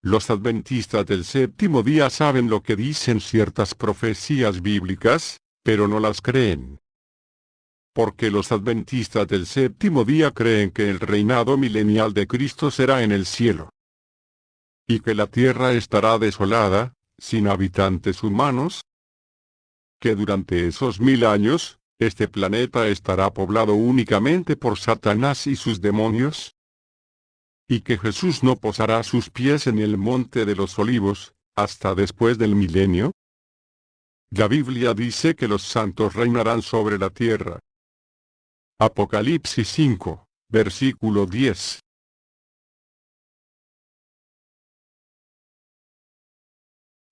Los adventistas del séptimo día saben lo que dicen ciertas profecías bíblicas, pero no las creen. Porque los adventistas del séptimo día creen que el reinado milenial de Cristo será en el cielo, y que la tierra estará desolada, sin habitantes humanos, que durante esos 1000 años, este planeta estará poblado únicamente por Satanás y sus demonios, y que Jesús no posará sus pies en el monte de los olivos, hasta después del milenio. La Biblia dice que los santos reinarán sobre la tierra. Apocalipsis 5, versículo 10.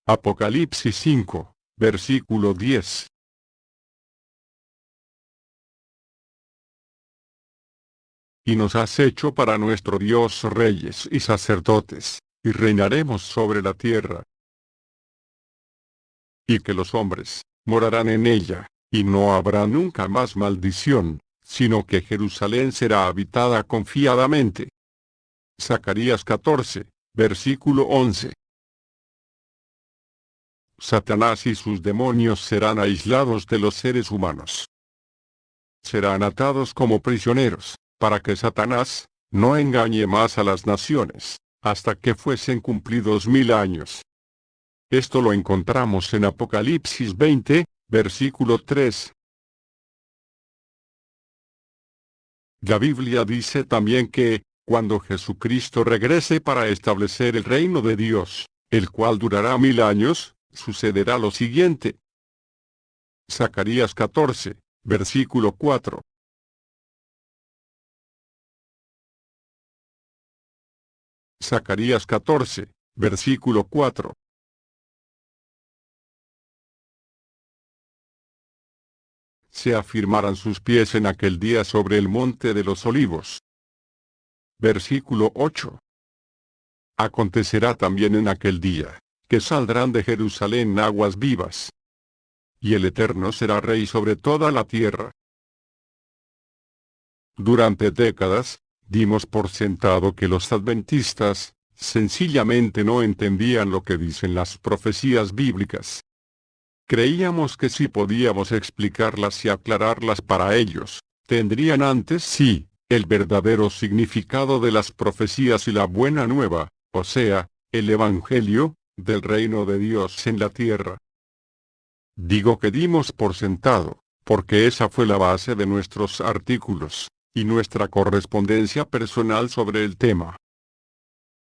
Apocalipsis 5, versículo 10. Y nos has hecho para nuestro Dios reyes y sacerdotes, y reinaremos sobre la tierra. Y que los hombres morarán en ella, y no habrá nunca más maldición, sino que Jerusalén será habitada confiadamente. Zacarías 14, versículo 11. Satanás y sus demonios serán aislados de los seres humanos. Serán atados como prisioneros, para que Satanás no engañe más a las naciones, hasta que fuesen cumplidos 1000 años. Esto lo encontramos en Apocalipsis 20, versículo 3. La Biblia dice también que, cuando Jesucristo regrese para establecer el reino de Dios, el cual durará 1000 años, sucederá lo siguiente. Zacarías 14, versículo 4. Zacarías 14, versículo 4. Se afirmarán sus pies en aquel día sobre el monte de los olivos. Versículo 8. Acontecerá también en aquel día, que saldrán de Jerusalén aguas vivas. Y el Eterno será rey sobre toda la tierra. Durante décadas, dimos por sentado que los adventistas, sencillamente no entendían lo que dicen las profecías bíblicas. Creíamos que si podíamos explicarlas y aclararlas para ellos, tendrían antes sí, el verdadero significado de las profecías y la buena nueva, o sea, el Evangelio, del reino de Dios en la tierra. Digo que dimos por sentado, porque esa fue la base de nuestros artículos, y nuestra correspondencia personal sobre el tema.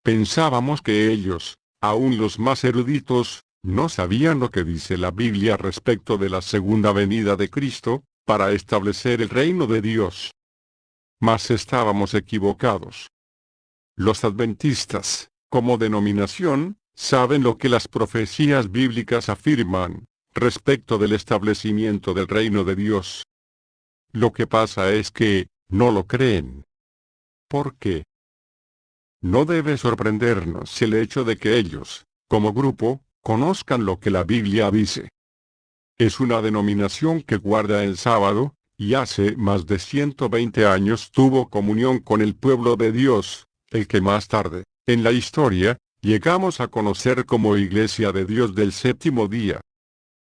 Pensábamos que ellos, aun los más eruditos, no sabían lo que dice la Biblia respecto de la segunda venida de Cristo, para establecer el reino de Dios. Mas estábamos equivocados. Los adventistas, como denominación, saben lo que las profecías bíblicas afirman, respecto del establecimiento del reino de Dios. Lo que pasa es que, no lo creen. ¿Por qué? No debe sorprendernos el hecho de que ellos, como grupo, conozcan lo que la Biblia dice. Es una denominación que guarda el sábado, y hace más de 120 años tuvo comunión con el pueblo de Dios, el que más tarde, en la historia, llegamos a conocer como Iglesia de Dios del Séptimo Día.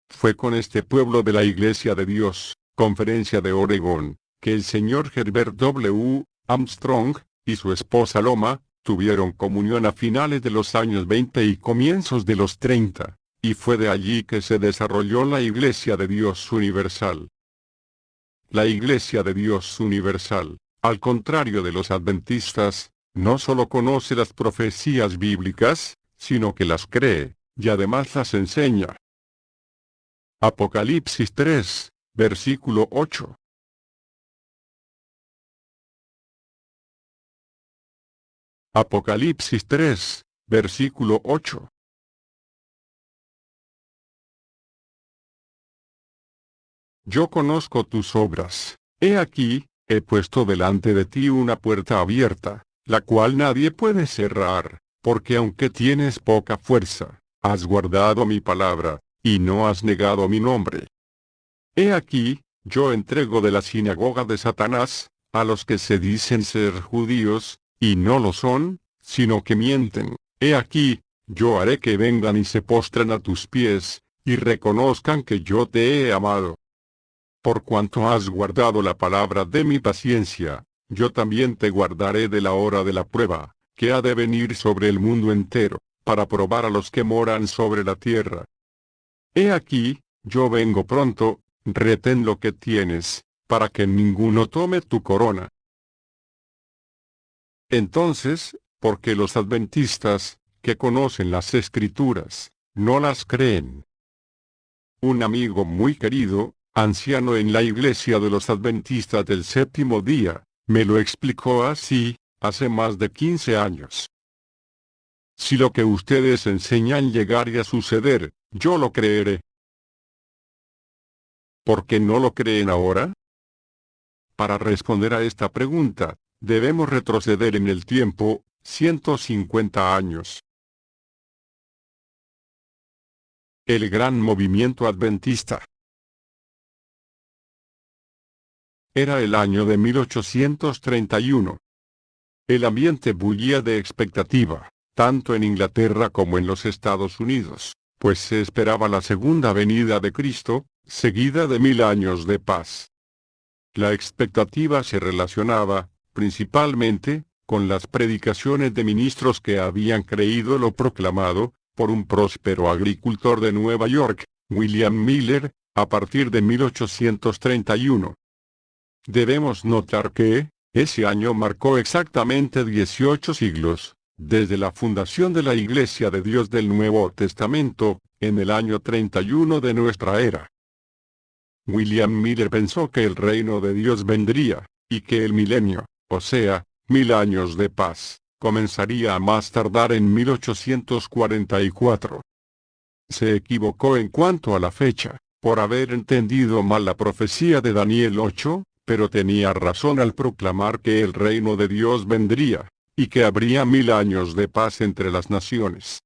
Fue con este pueblo de la Iglesia de Dios, Conferencia de Oregón, que el señor Herbert W. Armstrong, y su esposa Loma, tuvieron comunión a finales de los años 20 y comienzos de los 30, y fue de allí que se desarrolló la Iglesia de Dios Universal. La Iglesia de Dios Universal, al contrario de los adventistas, no solo conoce las profecías bíblicas, sino que las cree, y además las enseña. Apocalipsis 3, versículo 8. Apocalipsis 3, versículo 8. Yo conozco tus obras. He aquí, he puesto delante de ti una puerta abierta, la cual nadie puede cerrar, porque aunque tienes poca fuerza, has guardado mi palabra, y no has negado mi nombre. He aquí, yo entrego de la sinagoga de Satanás, a los que se dicen ser judíos, y no lo son, sino que mienten, He aquí, yo haré que vengan y se postren a tus pies, y reconozcan que yo te he amado. Por cuanto has guardado la palabra de mi paciencia, yo también te guardaré de la hora de la prueba, que ha de venir sobre el mundo entero, para probar a los que moran sobre la tierra. He aquí, yo vengo pronto, retén lo que tienes, para que ninguno tome tu corona. Entonces, ¿por qué los adventistas, que conocen las Escrituras, no las creen? Un amigo muy querido, anciano en la iglesia de los adventistas del séptimo día, me lo explicó así, hace más de 15 años. Si lo que ustedes enseñan llegare a suceder, yo lo creeré. ¿Por qué no lo creen ahora? Para responder a esta pregunta, debemos retroceder en el tiempo, 150 años. El gran movimiento adventista. Era el año de 1831. El ambiente bullía de expectativa, tanto en Inglaterra como en los Estados Unidos, pues se esperaba la segunda venida de Cristo, seguida de 1000 años de paz. La expectativa se relacionaba, principalmente, con las predicaciones de ministros que habían creído lo proclamado, por un próspero agricultor de Nueva York, William Miller, a partir de 1831. Debemos notar que, ese año marcó exactamente 18 siglos, desde la fundación de la Iglesia de Dios del Nuevo Testamento, en el año 31 de nuestra era. William Miller pensó que el reino de Dios vendría, y que el milenio, o sea, 1000 años de paz, comenzaría a más tardar en 1844. Se equivocó en cuanto a la fecha, por haber entendido mal la profecía de Daniel 8, pero tenía razón al proclamar que el reino de Dios vendría, y que habría 1000 años de paz entre las naciones.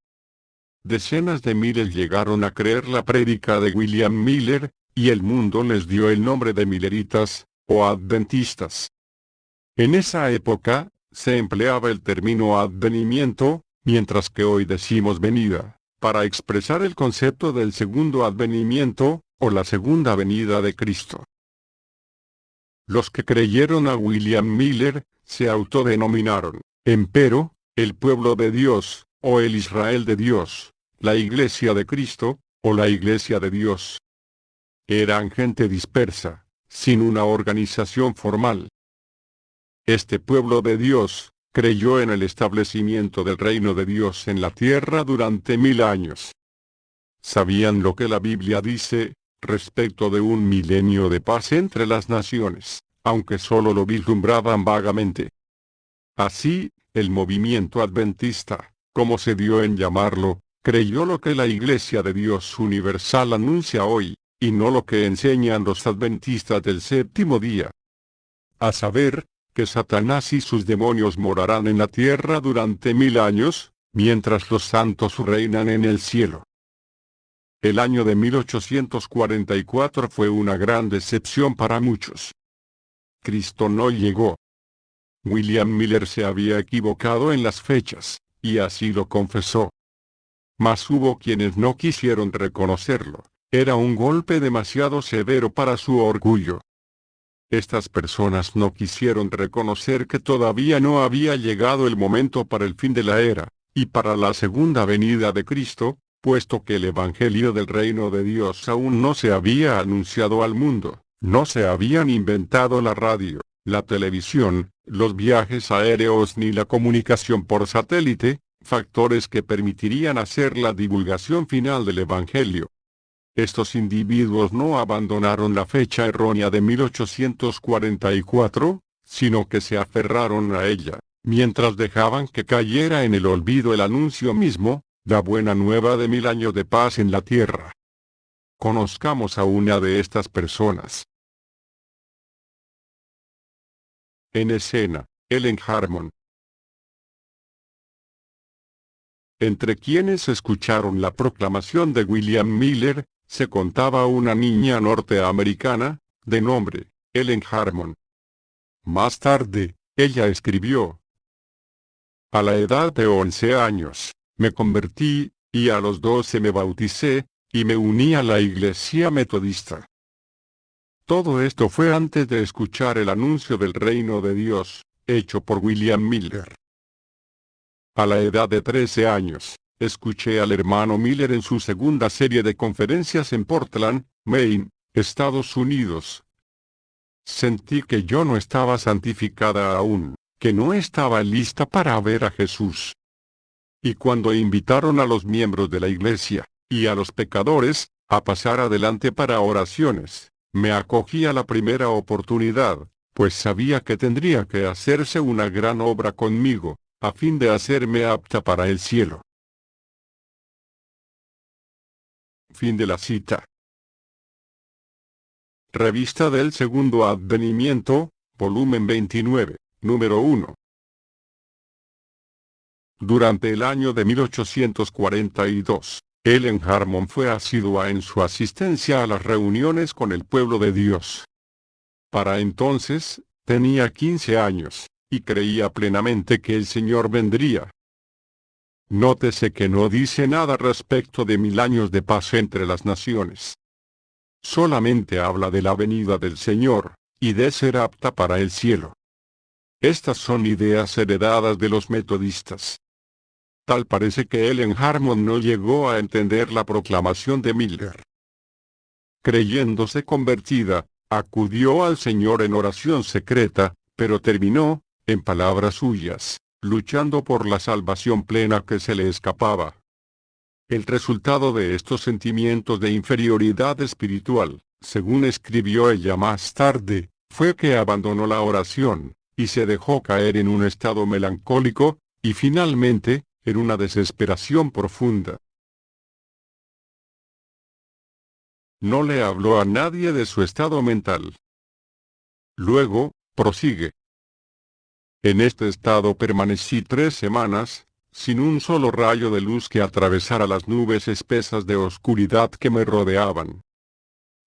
Decenas de miles llegaron a creer la prédica de William Miller, y el mundo les dio el nombre de milleritas, o adventistas. En esa época, se empleaba el término advenimiento, mientras que hoy decimos venida, para expresar el concepto del segundo advenimiento, o la segunda venida de Cristo. Los que creyeron a William Miller, se autodenominaron, empero, el pueblo de Dios, o el Israel de Dios, la Iglesia de Cristo, o la Iglesia de Dios. Eran gente dispersa, sin una organización formal. Este pueblo de Dios, creyó en el establecimiento del reino de Dios en la tierra durante 1000 años. Sabían lo que la Biblia dice, respecto de un milenio de paz entre las naciones, aunque solo lo vislumbraban vagamente. Así, el movimiento adventista, como se dio en llamarlo, creyó lo que la Iglesia de Dios Universal anuncia hoy, y no lo que enseñan los adventistas del séptimo día. A saber, que Satanás y sus demonios morarán en la tierra durante 1000 años, mientras los santos reinan en el cielo. El año de 1844 fue una gran decepción para muchos. Cristo no llegó. William Miller se había equivocado en las fechas, y así lo confesó. Mas hubo quienes no quisieron reconocerlo. Era un golpe demasiado severo para su orgullo. Estas personas no quisieron reconocer que todavía no había llegado el momento para el fin de la era, y para la segunda venida de Cristo, puesto que el Evangelio del Reino de Dios aún no se había anunciado al mundo, no se habían inventado la radio, la televisión, los viajes aéreos ni la comunicación por satélite, factores que permitirían hacer la divulgación final del Evangelio. Estos individuos no abandonaron la fecha errónea de 1844, sino que se aferraron a ella, mientras dejaban que cayera en el olvido el anuncio mismo, la buena nueva de 1000 años de paz en la tierra. Conozcamos a una de estas personas. En escena, Ellen Harmon. Entre quienes escucharon la proclamación de William Miller, se contaba una niña norteamericana, de nombre, Ellen Harmon. Más tarde, ella escribió: a la edad de 11 años, Me convertí, y a los 12 me bauticé, y me uní a la iglesia metodista. Todo esto fue antes de escuchar el anuncio del reino de Dios, hecho por William Miller. A la edad de 13 años, escuché al hermano Miller en su segunda serie de conferencias en Portland, Maine, Estados Unidos. Sentí que yo no estaba santificada aún, que no estaba lista para ver a Jesús. Y cuando invitaron a los miembros de la iglesia, y a los pecadores, a pasar adelante para oraciones, me acogí a la primera oportunidad, pues sabía que tendría que hacerse una gran obra conmigo, a fin de hacerme apta para el cielo. Fin de la cita. Revista del Segundo Advenimiento, volumen 29, número 1. Durante el año de 1842, Ellen Harmon fue asidua en su asistencia a las reuniones con el pueblo de Dios. Para entonces, tenía 15 años, y creía plenamente que el Señor vendría. Nótese que no dice nada respecto de 1000 años de paz entre las naciones. Solamente habla de la venida del Señor, y de ser apta para el cielo. Estas son ideas heredadas de los metodistas. Tal parece que Ellen Harmon no llegó a entender la proclamación de Miller. Creyéndose convertida, acudió al Señor en oración secreta, pero terminó, en palabras suyas, luchando por la salvación plena que se le escapaba. El resultado de estos sentimientos de inferioridad espiritual, según escribió ella más tarde, fue que abandonó la oración, y se dejó caer en un estado melancólico, y finalmente, en una desesperación profunda. No le habló a nadie de su estado mental. Luego, prosigue. En este estado permanecí 3 semanas, sin un solo rayo de luz que atravesara las nubes espesas de oscuridad que me rodeaban.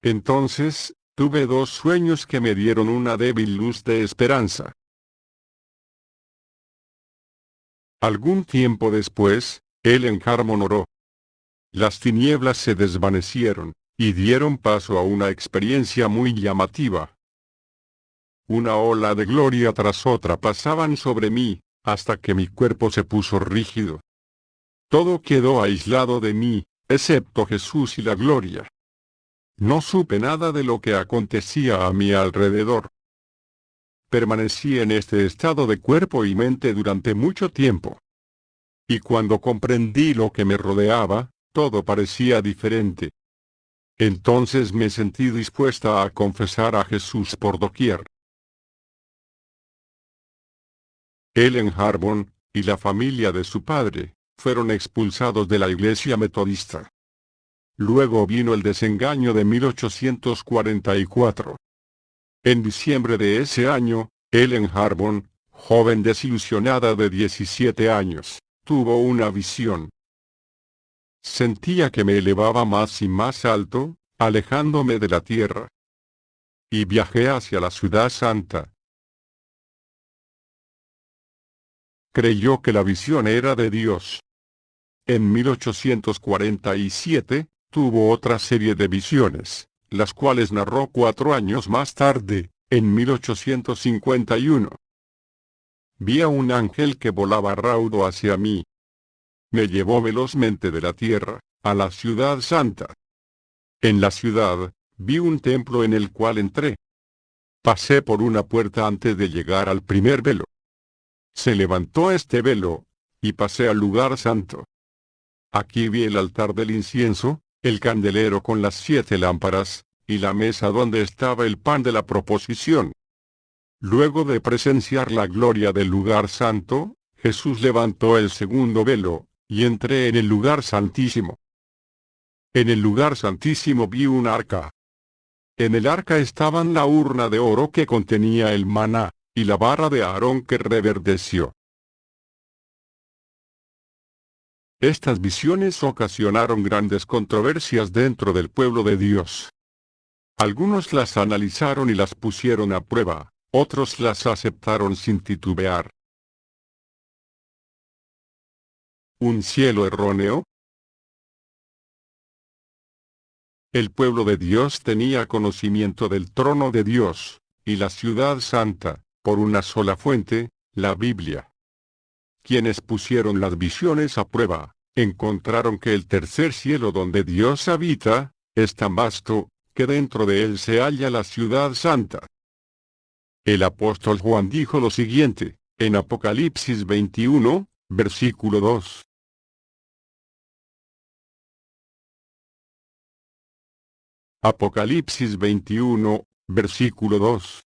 Entonces, tuve 2 sueños que me dieron una débil luz de esperanza. Algún tiempo después, Ellen Harmon oró. Las tinieblas se desvanecieron, y dieron paso a una experiencia muy llamativa. Una ola de gloria tras otra pasaban sobre mí, hasta que mi cuerpo se puso rígido. Todo quedó aislado de mí, excepto Jesús y la gloria. No supe nada de lo que acontecía a mi alrededor. Permanecí en este estado de cuerpo y mente durante mucho tiempo. Y cuando comprendí lo que me rodeaba, todo parecía diferente. Entonces me sentí dispuesta a confesar a Jesús por doquier. Ellen Harmon, y la familia de su padre, fueron expulsados de la iglesia metodista. Luego vino el desengaño de 1844. En diciembre de ese año, Ellen Harmon, joven desilusionada de 17 años, tuvo una visión. Sentía que me elevaba más y más alto, alejándome de la tierra. Y viajé hacia la ciudad santa. Creyó que la visión era de Dios. En 1847, tuvo otra serie de visiones, las cuales narró 4 años más tarde, en 1851. Vi a un ángel que volaba raudo hacia mí. Me llevó velozmente de la tierra, a la ciudad santa. En la ciudad, vi un templo en el cual entré. Pasé por una puerta antes de llegar al primer velo. Se levantó este velo, y pasé al lugar santo. Aquí vi el altar del incienso, el candelero con las 7 lámparas, y la mesa donde estaba el pan de la proposición. Luego de presenciar la gloria del lugar santo, Jesús levantó el segundo velo, y entré en el lugar santísimo. En el lugar santísimo vi un arca. En el arca estaban la urna de oro que contenía el maná, y la vara de Aarón que reverdeció. Estas visiones ocasionaron grandes controversias dentro del pueblo de Dios. Algunos las analizaron y las pusieron a prueba, otros las aceptaron sin titubear. ¿Un cielo erróneo? El pueblo de Dios tenía conocimiento del trono de Dios, y la ciudad santa, por una sola fuente, la Biblia. Quienes pusieron las visiones a prueba, encontraron que el tercer cielo donde Dios habita, es tan vasto, que dentro de él se halla la ciudad santa. El apóstol Juan dijo lo siguiente, en Apocalipsis 21, versículo 2. Apocalipsis 21, versículo 2.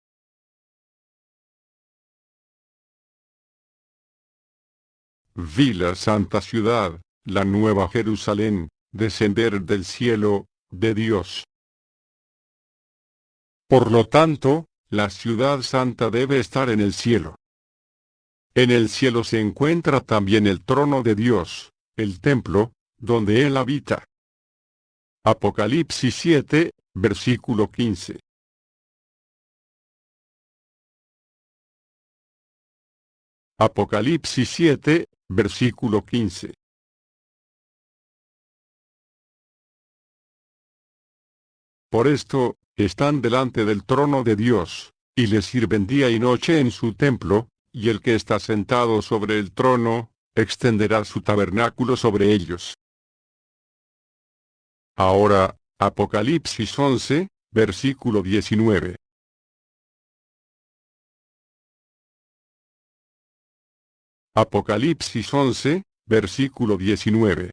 Vi la santa ciudad, la nueva Jerusalén, descender del cielo, de Dios. Por lo tanto, la ciudad santa debe estar en el cielo. En el cielo se encuentra también el trono de Dios, el templo, donde Él habita. Apocalipsis 7, versículo 15. Apocalipsis 7, versículo 15. Por esto, están delante del trono de Dios, y le sirven día y noche en su templo, y el que está sentado sobre el trono, extenderá su tabernáculo sobre ellos. Ahora, Apocalipsis 11, versículo 19. Apocalipsis 11, versículo 19.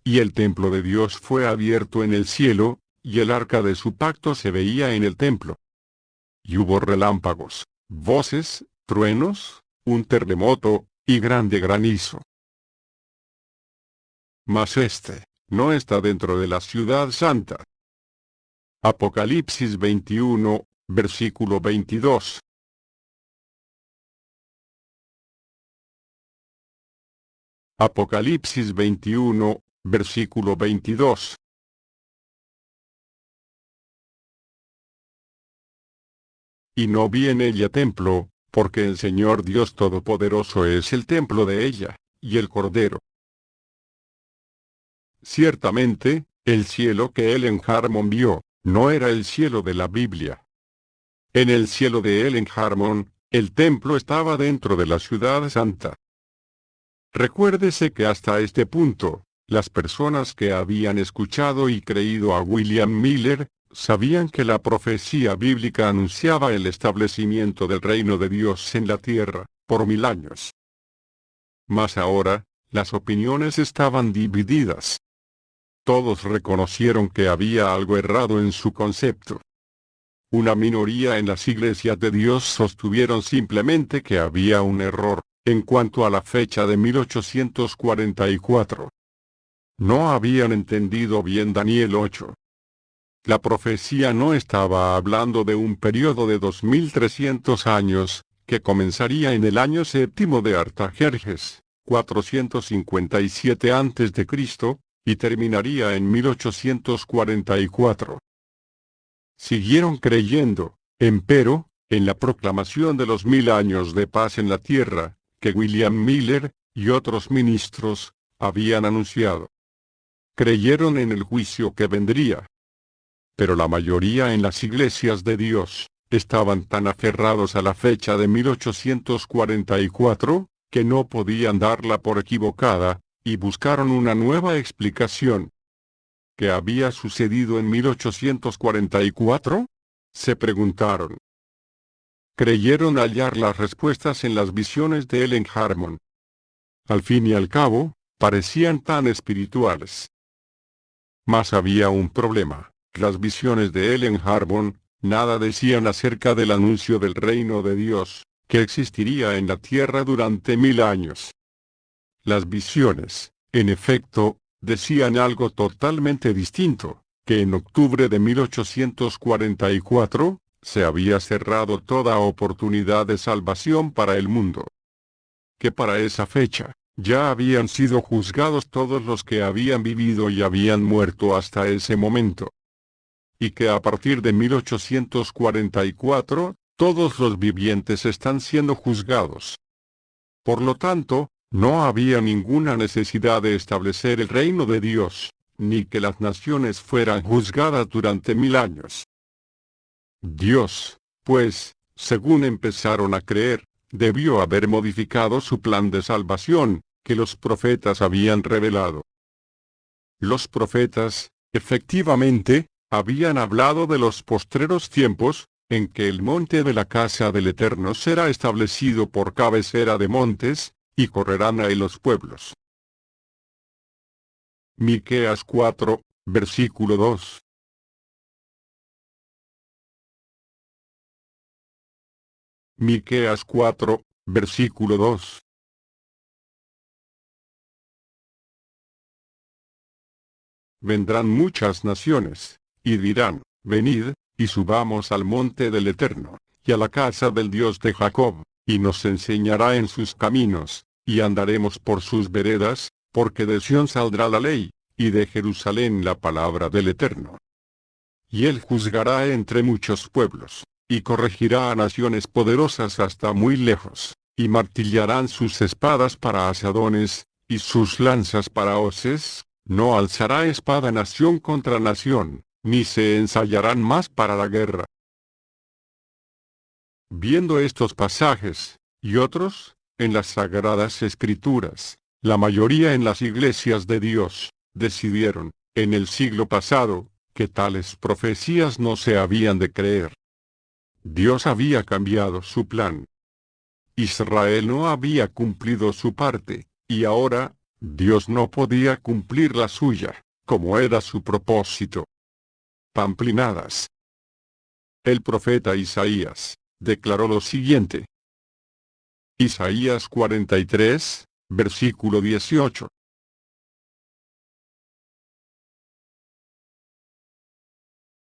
Y el templo de Dios fue abierto en el cielo, y el arca de su pacto se veía en el templo. Y hubo relámpagos, voces, truenos, un terremoto, y grande granizo. Mas este, no está dentro de la ciudad santa. Apocalipsis 21, versículo 22. Apocalipsis 21, versículo 22. Y no vi en ella templo, porque el Señor Dios Todopoderoso es el templo de ella, y el Cordero. Ciertamente, el cielo que Ellen Harmon vio, no era el cielo de la Biblia. En el cielo de Ellen Harmon, el templo estaba dentro de la ciudad santa. Recuérdese que hasta este punto, las personas que habían escuchado y creído a William Miller, sabían que la profecía bíblica anunciaba el establecimiento del reino de Dios en la tierra, por 1000 años. Mas ahora, las opiniones estaban divididas. Todos reconocieron que había algo errado en su concepto. Una minoría en las iglesias de Dios sostuvieron simplemente que había un error, en cuanto a la fecha de 1844. No habían entendido bien Daniel 8. La profecía no estaba hablando de un periodo de 2300 años, que comenzaría en el año séptimo de Artajerjes, 457 a.C., y terminaría en 1844. Siguieron creyendo, empero, en la proclamación de los 1000 años de paz en la tierra, que William Miller, y otros ministros, habían anunciado. Creyeron en el juicio que vendría. Pero la mayoría en las iglesias de Dios, estaban tan aferrados a la fecha de 1844, que no podían darla por equivocada, y buscaron una nueva explicación. ¿Qué había sucedido en 1844? Se preguntaron. Creyeron hallar las respuestas en las visiones de Ellen Harmon. Al fin y al cabo, parecían tan espirituales. Mas había un problema. Las visiones de Ellen Harmon, nada decían acerca del anuncio del reino de Dios, que existiría en la tierra durante 1000 años. Las visiones, en efecto, decían algo totalmente distinto, que en octubre de 1844, se había cerrado toda oportunidad de salvación para el mundo. Que para esa fecha, ya habían sido juzgados todos los que habían vivido y habían muerto hasta ese momento. Y que a partir de 1844, todos los vivientes están siendo juzgados. Por lo tanto, no había ninguna necesidad de establecer el reino de Dios, ni que las naciones fueran juzgadas durante 1000 años. Dios, pues, según empezaron a creer, debió haber modificado su plan de salvación, que los profetas habían revelado. Los profetas, efectivamente, habían hablado de los postreros tiempos, en que el monte de la casa del Eterno será establecido por cabecera de montes, y correrán a él los pueblos. Miqueas 4, versículo 2. Miqueas 4, versículo 2. Vendrán muchas naciones, y dirán, venid, y subamos al monte del Eterno, y a la casa del Dios de Jacob, y nos enseñará en sus caminos, y andaremos por sus veredas, porque de Sión saldrá la ley, y de Jerusalén la palabra del Eterno. Y él juzgará entre muchos pueblos, y corregirá a naciones poderosas hasta muy lejos, y martillarán sus espadas para asadones, y sus lanzas para hoces. No alzará espada nación contra nación, ni se ensayarán más para la guerra. Viendo estos pasajes, y otros, en las Sagradas Escrituras, la mayoría en las iglesias de Dios, decidieron, en el siglo pasado, que tales profecías no se habían de creer. Dios había cambiado su plan. Israel no había cumplido su parte, y ahora, Dios no podía cumplir la suya, como era su propósito. Pamplinadas. El profeta Isaías declaró lo siguiente. Isaías 43, versículo 18.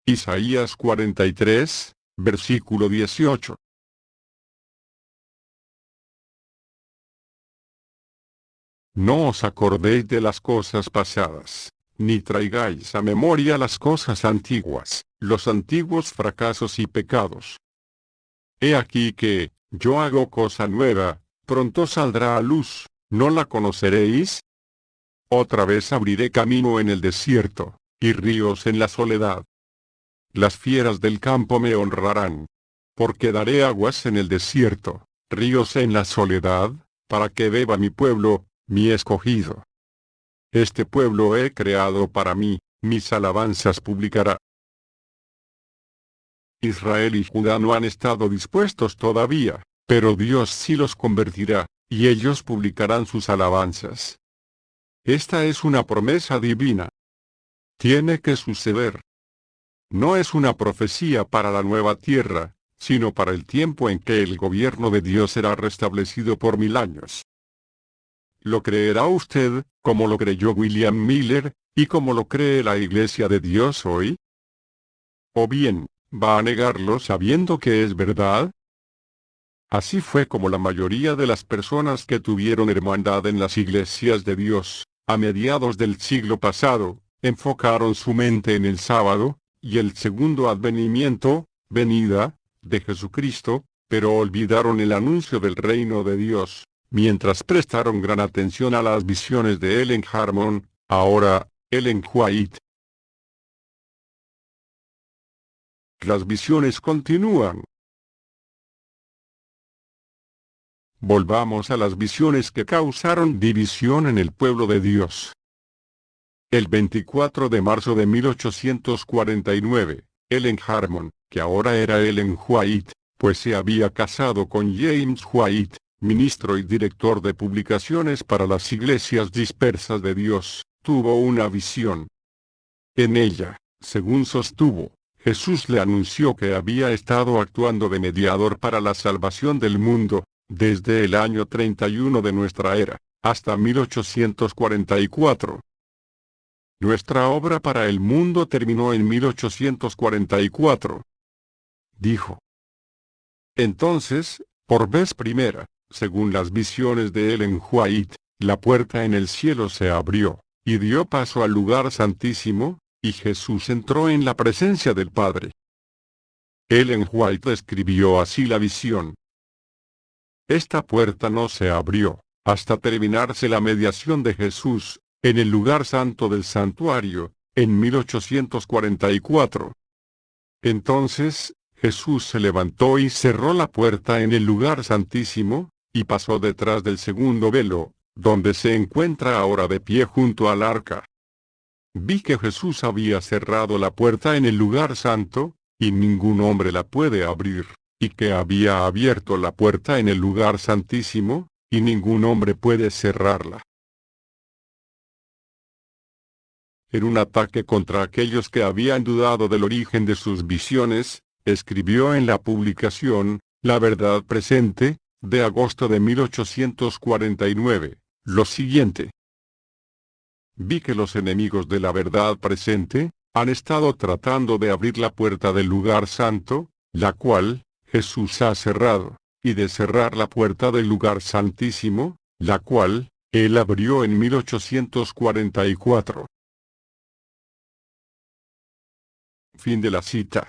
Isaías 43, versículo 18. No os acordéis de las cosas pasadas, ni traigáis a memoria las cosas antiguas, los antiguos fracasos y pecados. He aquí que, yo hago cosa nueva, pronto saldrá a luz, ¿no la conoceréis? Otra vez abriré camino en el desierto, y ríos en la soledad. Las fieras del campo me honrarán. Porque daré aguas en el desierto, ríos en la soledad, para que beba mi pueblo, mi escogido. Este pueblo he creado para mí, mis alabanzas publicará. Israel y Judá no han estado dispuestos todavía, pero Dios sí los convertirá, y ellos publicarán sus alabanzas. Esta es una promesa divina. Tiene que suceder. No es una profecía para la nueva tierra, sino para el tiempo en que el gobierno de Dios será restablecido por 1000 años. ¿Lo creerá usted, como lo creyó William Miller, y como lo cree la Iglesia de Dios hoy? ¿O bien, va a negarlo sabiendo que es verdad? Así fue como la mayoría de las personas que tuvieron hermandad en las iglesias de Dios, a mediados del siglo pasado, enfocaron su mente en el sábado, y el segundo advenimiento, venida, de Jesucristo, pero olvidaron el anuncio del reino de Dios, mientras prestaron gran atención a las visiones de Ellen Harmon, ahora, Ellen White. Las visiones continúan. Volvamos a las visiones que causaron división en el pueblo de Dios. El 24 de marzo de 1849, Ellen Harmon, que ahora era Ellen White, pues se había casado con James White, ministro y director de publicaciones para las iglesias dispersas de Dios, tuvo una visión. En ella, según sostuvo, Jesús le anunció que había estado actuando de mediador para la salvación del mundo, desde el año 31 de nuestra era, hasta 1844. Nuestra obra para el mundo terminó en 1844. Dijo. Entonces, por vez primera, según las visiones de Ellen White, la puerta en el cielo se abrió, y dio paso al lugar santísimo, y Jesús entró en la presencia del Padre. Ellen White describió así la visión. Esta puerta no se abrió, hasta terminarse la mediación de Jesús, en el lugar santo del santuario, en 1844. Entonces, Jesús se levantó y cerró la puerta en el lugar santísimo, y pasó detrás del segundo velo, donde se encuentra ahora de pie junto al arca. Vi que Jesús había cerrado la puerta en el lugar santo, y ningún hombre la puede abrir, y que había abierto la puerta en el lugar santísimo, y ningún hombre puede cerrarla. En un ataque contra aquellos que habían dudado del origen de sus visiones, escribió en la publicación, La Verdad Presente, de agosto de 1849, lo siguiente. Vi que los enemigos de la verdad presente, han estado tratando de abrir la puerta del lugar santo, la cual, Jesús ha cerrado, y de cerrar la puerta del lugar santísimo, la cual, Él abrió en 1844. Fin de la cita.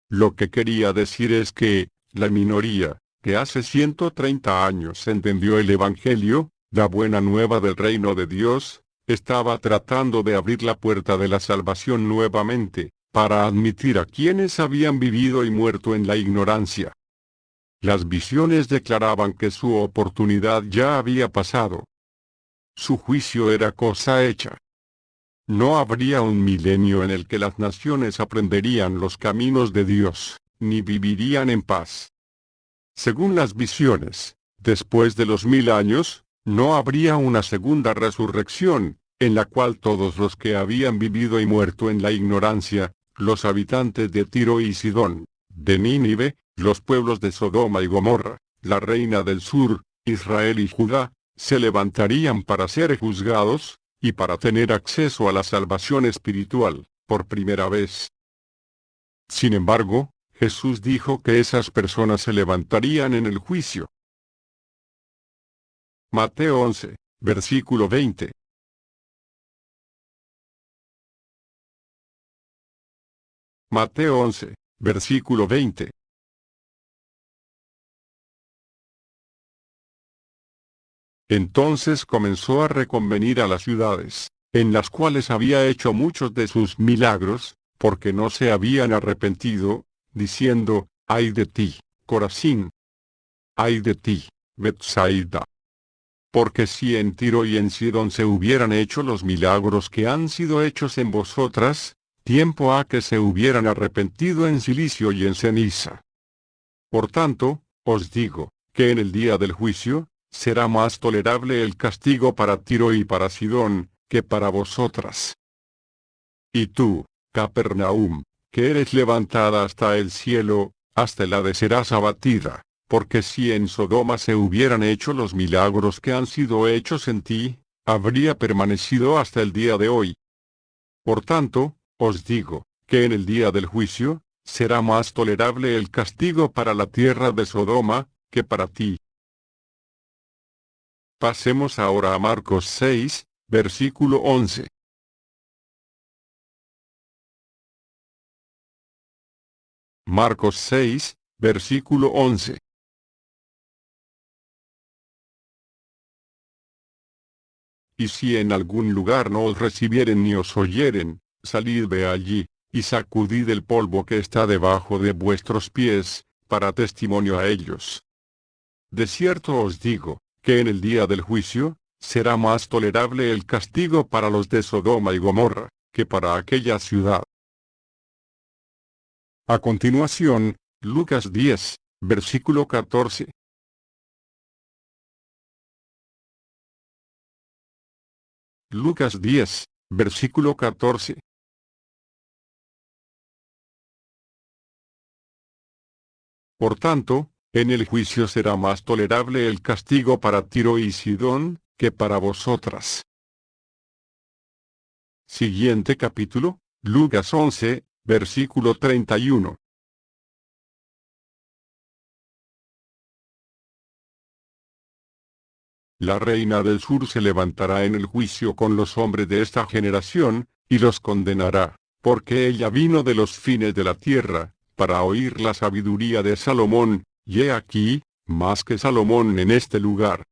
Lo que quería decir es que, la minoría, que hace 130 años entendió el Evangelio, la buena nueva del reino de Dios, estaba tratando de abrir la puerta de la salvación nuevamente, para admitir a quienes habían vivido y muerto en la ignorancia. Las visiones declaraban que su oportunidad ya había pasado. Su juicio era cosa hecha. No habría un milenio en el que las naciones aprenderían los caminos de Dios, ni vivirían en paz. Según las visiones, después de los 1000 años, no habría una segunda resurrección, en la cual todos los que habían vivido y muerto en la ignorancia, los habitantes de Tiro y Sidón, de Nínive, los pueblos de Sodoma y Gomorra, la reina del sur, Israel y Judá, se levantarían para ser juzgados, y para tener acceso a la salvación espiritual, por primera vez. Sin embargo, Jesús dijo que esas personas se levantarían en el juicio. Mateo 11, versículo 20. Mateo 11, versículo 20. Entonces comenzó a reconvenir a las ciudades, en las cuales había hecho muchos de sus milagros, porque no se habían arrepentido, diciendo, ¡ay de ti, Corazín! ¡Ay de ti, Betsaida! Porque si en Tiro y en Sidón se hubieran hecho los milagros que han sido hechos en vosotras, tiempo ha que se hubieran arrepentido en cilicio y en ceniza. Por tanto, os digo, que en el día del juicio, será más tolerable el castigo para Tiro y para Sidón, que para vosotras. Y tú, Capernaum, que eres levantada hasta el cielo, hasta el Hades serás abatida, porque si en Sodoma se hubieran hecho los milagros que han sido hechos en ti, habría permanecido hasta el día de hoy. Por tanto, os digo, que en el día del juicio, será más tolerable el castigo para la tierra de Sodoma, que para ti. Pasemos ahora a Marcos 6, versículo 11. Marcos 6, versículo 11. Y si en algún lugar no os recibieren ni os oyeren, salid de allí, y sacudid el polvo que está debajo de vuestros pies, para testimonio a ellos. De cierto os digo, que en el día del juicio, será más tolerable el castigo para los de Sodoma y Gomorra, que para aquella ciudad. A continuación, Lucas 10, versículo 14. Lucas 10, versículo 14. Por tanto, en el juicio será más tolerable el castigo para Tiro y Sidón, que para vosotras. Siguiente capítulo, Lucas 11, versículo 31. La reina del sur se levantará en el juicio con los hombres de esta generación, y los condenará, porque ella vino de los fines de la tierra, para oír la sabiduría de Salomón, y he aquí, más que Salomón en este lugar.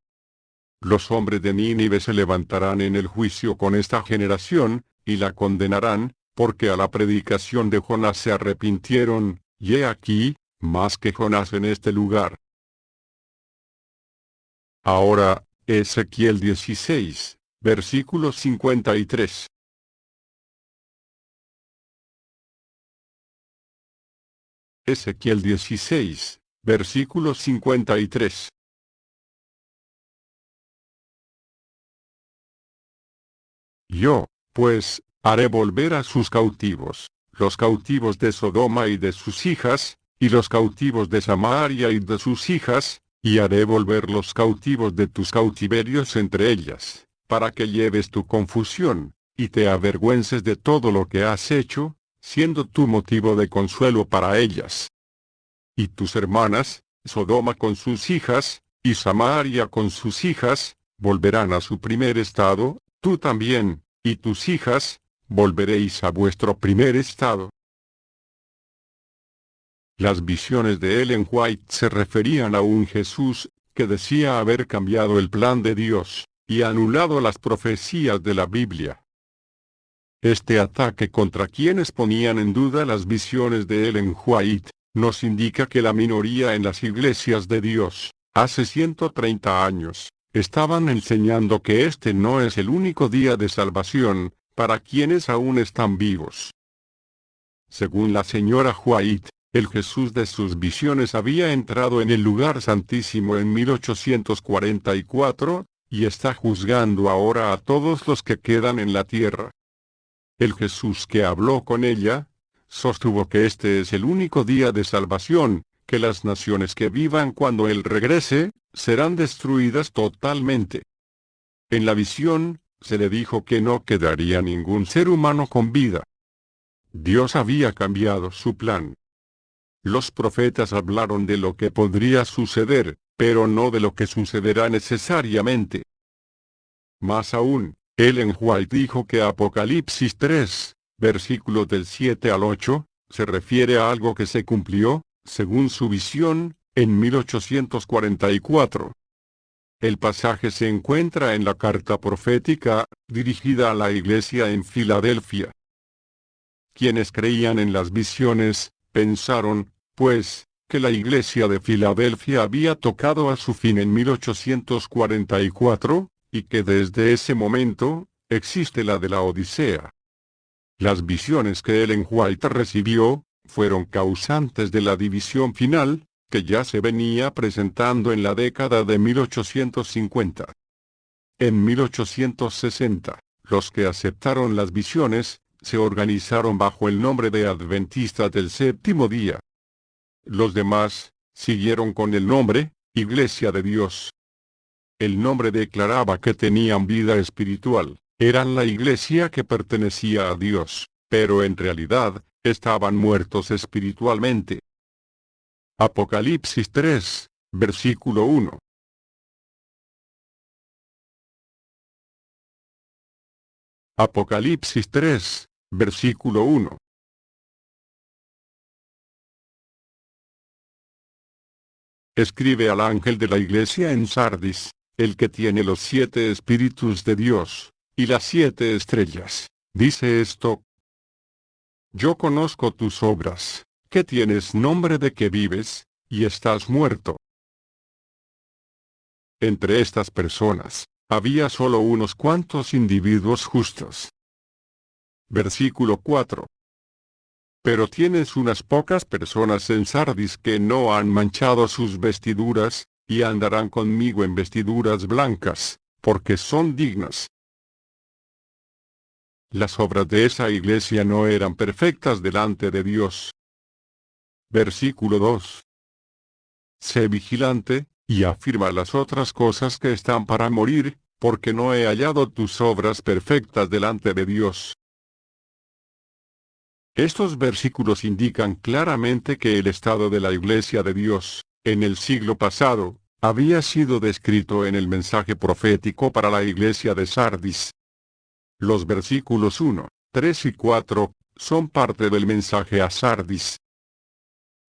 Los hombres de Nínive se levantarán en el juicio con esta generación, y la condenarán, porque a la predicación de Jonás se arrepintieron, y he aquí, más que Jonás en este lugar. Ahora, Ezequiel 16, versículo 53. Ezequiel 16, versículo 53. Yo, pues, haré volver a sus cautivos, los cautivos de Sodoma y de sus hijas, y los cautivos de Samaria y de sus hijas, y haré volver los cautivos de tus cautiverios entre ellas, para que lleves tu confusión, y te avergüences de todo lo que has hecho, siendo tu motivo de consuelo para ellas. Y tus hermanas, Sodoma con sus hijas, y Samaria con sus hijas, volverán a su primer estado, tú también, y tus hijas, volveréis a vuestro primer estado. Las visiones de Ellen White se referían a un Jesús, que decía haber cambiado el plan de Dios, y anulado las profecías de la Biblia. Este ataque contra quienes ponían en duda las visiones de Ellen White, nos indica que la minoría en las iglesias de Dios, hace 130 años, estaban enseñando que este no es el único día de salvación, para quienes aún están vivos. Según la señora White, el Jesús de sus visiones había entrado en el lugar santísimo en 1844, y está juzgando ahora a todos los que quedan en la tierra. El Jesús que habló con ella, sostuvo que este es el único día de salvación, que las naciones que vivan cuando Él regrese, serán destruidas totalmente. En la visión, se le dijo que no quedaría ningún ser humano con vida. Dios había cambiado su plan. Los profetas hablaron de lo que podría suceder, pero no de lo que sucederá necesariamente. Más aún, Ellen White dijo que Apocalipsis 3, versículos del 7 al 8, se refiere a algo que se cumplió, según su visión, en 1844. El pasaje se encuentra en la carta profética, dirigida a la iglesia en Filadelfia. Quienes creían en las visiones, pensaron, pues, que la iglesia de Filadelfia había tocado a su fin en 1844, y que desde ese momento, existe la de la Odisea. Las visiones que Ellen White recibió, fueron causantes de la división final, que ya se venía presentando en la década de 1850. En 1860, los que aceptaron las visiones, se organizaron bajo el nombre de Adventistas del Séptimo Día. Los demás, siguieron con el nombre, Iglesia de Dios. El nombre declaraba que tenían vida espiritual, eran la iglesia que pertenecía a Dios, pero en realidad, estaban muertos espiritualmente. Apocalipsis 3, versículo 1. Apocalipsis 3, versículo 1. Escribe al ángel de la iglesia en Sardis, el que tiene los 7 espíritus de Dios, y las 7 estrellas, dice esto: Yo conozco tus obras, que tienes nombre de que vives, y estás muerto. Entre estas personas, había solo unos cuantos individuos justos. Versículo 4. Pero tienes unas pocas personas en Sardis que no han manchado sus vestiduras, y andarán conmigo en vestiduras blancas, porque son dignas. Las obras de esa iglesia no eran perfectas delante de Dios. Versículo 2. Sé vigilante, y afirma las otras cosas que están para morir, porque no he hallado tus obras perfectas delante de Dios. Estos versículos indican claramente que el estado de la iglesia de Dios, en el siglo pasado, había sido descrito en el mensaje profético para la iglesia de Sardis. Los versículos 1, 3 y 4, son parte del mensaje a Sardis.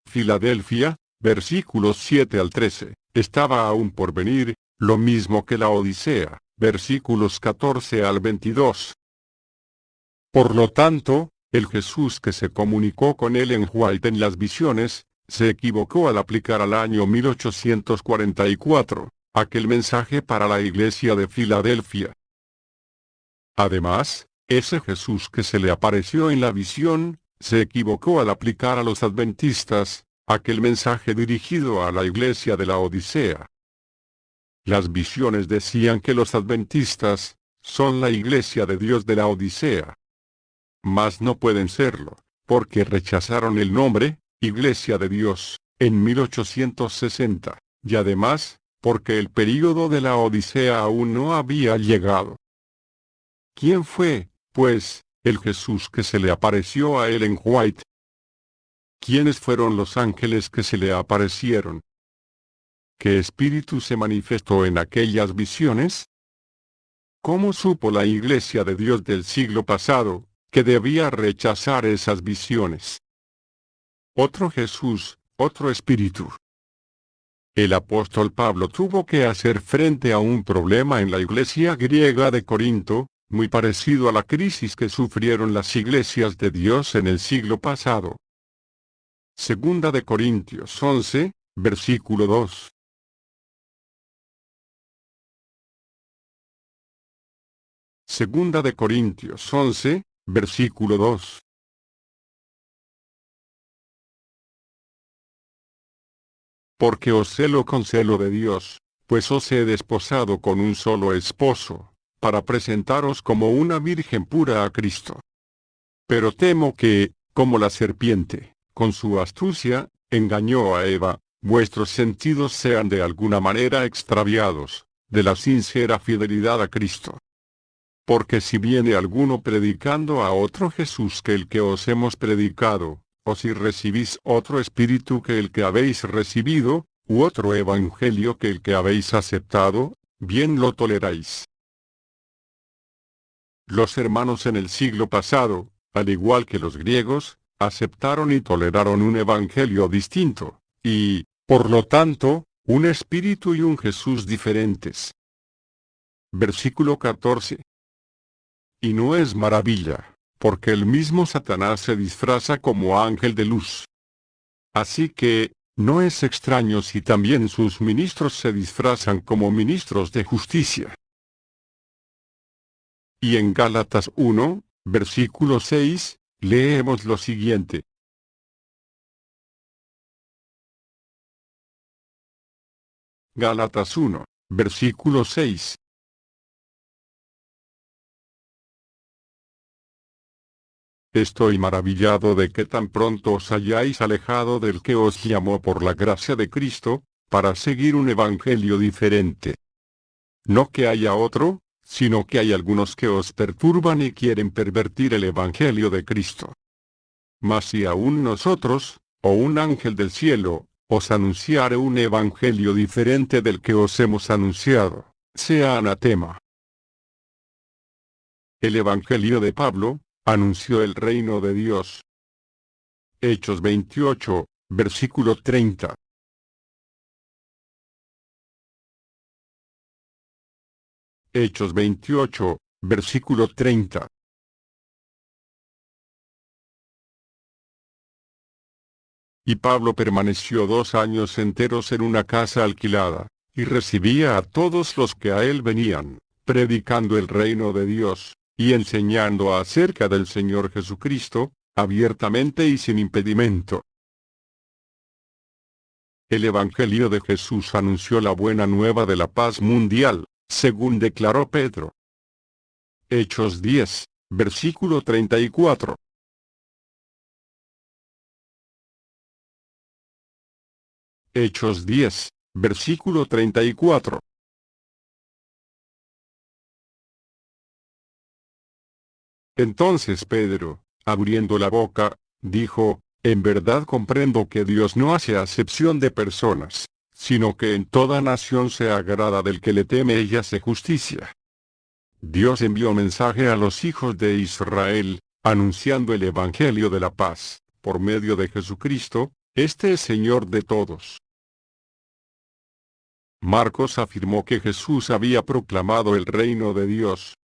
Filadelfia, versículos 7 al 13, estaba aún por venir, lo mismo que la Odisea, versículos 14 al 22. Por lo tanto, el Jesús que se comunicó con Ellen White en las visiones, se equivocó al aplicar al año 1844, aquel mensaje para la iglesia de Filadelfia. Además, ese Jesús que se le apareció en la visión, se equivocó al aplicar a los adventistas, aquel mensaje dirigido a la iglesia de la Odisea. Las visiones decían que los adventistas son la iglesia de Dios de la Odisea. Mas no pueden serlo, porque rechazaron el nombre, Iglesia de Dios, en 1860, y además, porque el período de la Odisea aún no había llegado. ¿Quién fue, pues, el Jesús que se le apareció a Ellen White? ¿Quiénes fueron los ángeles que se le aparecieron? ¿Qué espíritu se manifestó en aquellas visiones? ¿Cómo supo la Iglesia de Dios del siglo pasado que debía rechazar esas visiones? Otro Jesús, otro espíritu. El apóstol Pablo tuvo que hacer frente a un problema en la iglesia griega de Corinto, muy parecido a la crisis que sufrieron las iglesias de Dios en el siglo pasado. Segunda de Corintios 11, versículo 2. Segunda de Corintios 11, versículo 2. Porque os celo con celo de Dios, pues os he desposado con un solo esposo, para presentaros como una virgen pura a Cristo. Pero temo que, como la serpiente, con su astucia, engañó a Eva, vuestros sentidos sean de alguna manera extraviados, de la sincera fidelidad a Cristo. Porque si viene alguno predicando a otro Jesús que el que os hemos predicado, o si recibís otro espíritu que el que habéis recibido, u otro evangelio que el que habéis aceptado, bien lo toleráis. Los hermanos en el siglo pasado, al igual que los griegos, aceptaron y toleraron un evangelio distinto, y, por lo tanto, un espíritu y un Jesús diferentes. Versículo 14. Y no es maravilla, porque el mismo Satanás se disfraza como ángel de luz. Así que, no es extraño si también sus ministros se disfrazan como ministros de justicia. Y en Gálatas 1, versículo 6, leemos lo siguiente. Gálatas 1, versículo 6. Estoy maravillado de que tan pronto os hayáis alejado del que os llamó por la gracia de Cristo, para seguir un evangelio diferente. No que haya otro, sino que hay algunos que os perturban y quieren pervertir el evangelio de Cristo. Mas si aún nosotros, o un ángel del cielo, os anunciare un evangelio diferente del que os hemos anunciado, sea anatema. El evangelio de Pablo anunció el reino de Dios. Hechos 28, versículo 30. Hechos 28, versículo 30. Y Pablo permaneció 2 años enteros en una casa alquilada, y recibía a todos los que a él venían, predicando el reino de Dios, y enseñando acerca del Señor Jesucristo, abiertamente y sin impedimento. El Evangelio de Jesús anunció la buena nueva de la paz mundial, según declaró Pedro. Hechos 10, versículo 34. Hechos 10, versículo 34. Entonces Pedro, abriendo la boca, dijo, en verdad comprendo que Dios no hace acepción de personas, sino que en toda nación se agrada del que le teme y hace justicia. Dios envió mensaje a los hijos de Israel, anunciando el Evangelio de la paz, por medio de Jesucristo, este es Señor de todos. Marcos afirmó que Jesús había proclamado el reino de Dios.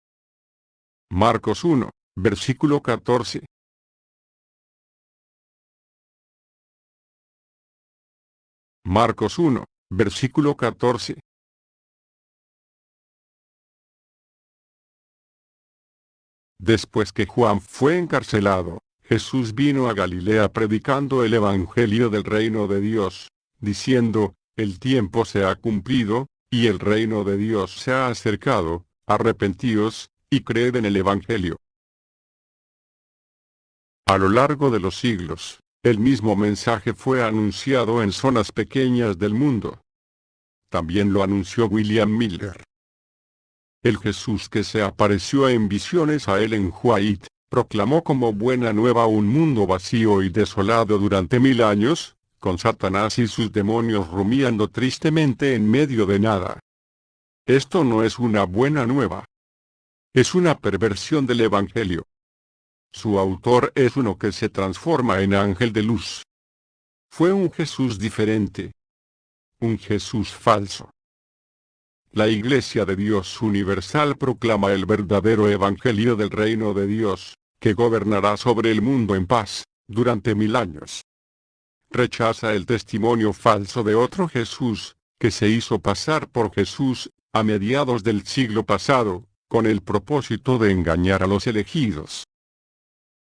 Marcos 1, versículo 14. Marcos 1, versículo 14. Después que Juan fue encarcelado, Jesús vino a Galilea predicando el Evangelio del reino de Dios, diciendo, el tiempo se ha cumplido, y el reino de Dios se ha acercado, arrepentíos, y creed en el Evangelio. A lo largo de los siglos, el mismo mensaje fue anunciado en zonas pequeñas del mundo. También lo anunció William Miller. El Jesús que se apareció en visiones a Ellen White, proclamó como buena nueva un mundo vacío y desolado durante 1000 años, con Satanás y sus demonios rumiando tristemente en medio de nada. Esto no es una buena nueva. Es una perversión del Evangelio. Su autor es uno que se transforma en ángel de luz. Fue un Jesús diferente. Un Jesús falso. La Iglesia de Dios Universal proclama el verdadero Evangelio del reino de Dios, que gobernará sobre el mundo en paz, durante 1000 años. Rechaza el testimonio falso de otro Jesús, que se hizo pasar por Jesús, a mediados del siglo pasado, con el propósito de engañar a los elegidos.